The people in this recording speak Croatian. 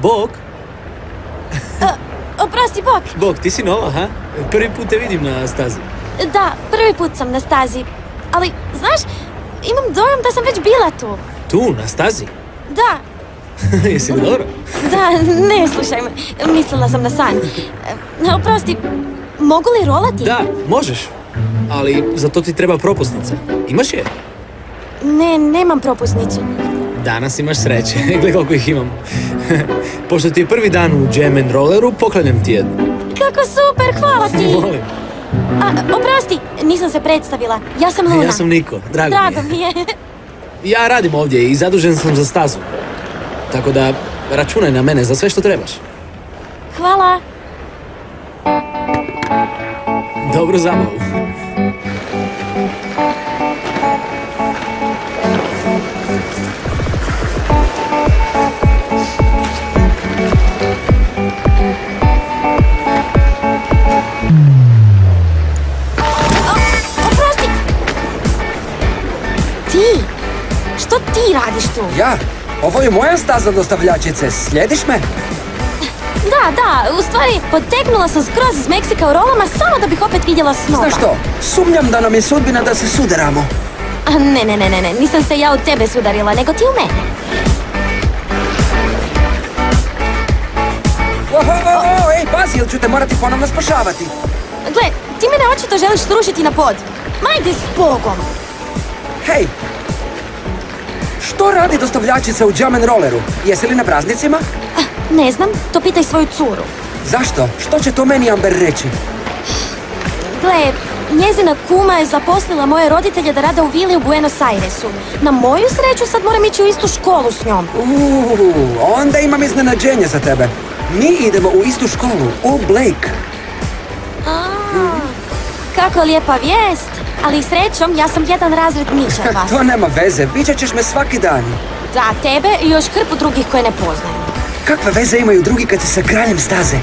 Bok? Oprosti, Bok. Bok, ti si nova, ha? Prvi put te vidim na stazi. Da, prvi put sam na stazi. Ali, znaš, imam dojam da sam već bila tu. Tu, na stazi? Da. Jesi li dobro? Da, ne slušaj me. Mislila sam na san. Oprosti, mogu li rolati? Da, možeš. Ali za to ti treba propusnica. Imaš je? Ne, nemam propusnicu. Danas imaš sreće. Gle koliko ih imam. Pošto ti je prvi dan u Jam and Rolleru, poklanjam ti jednu. Kako super, hvala ti. Molim. Oprosti, nisam se predstavila. Ja sam Luna. Ja sam Niko, drago mi je. Ja radim ovdje i zadužen sam za stazu. Tako da računaj na mene za sve što trebaš. Hvala. Dobro zabavu. Oprosti! Ti? Što ti radiš tu? Ja? Ovo je moja staza, dostavljačice. Slijediš me? Da, u stvari, potegnula sam skroz iz Meksika u rolama samo da bih opet vidjela snoba. Znaš što? Sumnjam da nam je sudbina da se sudaramo. Ne, nisam se ja u tebe sudarila, nego ti u mene. Ej, pazi, ili ću te morati ponovno spašavati. Gle, ti mene očito želiš srušiti na pod. Majde s Bogom! Hej! Što radi dostavljačica u Jam and Rolleru? Jesi li na praznicima? Ne znam, to pitaj svoju curu. Zašto? Što će to meni Amber reći? Gle, njezina kuma je zaposlila moje roditelje da rade u vili u Buenos Airesu. Na moju sreću sad moram ići u istu školu s njom. Onda imam iznenađenje za tebe. Mi idemo u istu školu, u Blake. Kako lijepa vijest, ali srećom ja sam jedan razred niže od vas. To nema veze, viđat ćeš me svaki dan. Da, tebe i još hrpu drugih koje ne poznajem. Kakve veze imaju drugi kad si sa kraljem staze?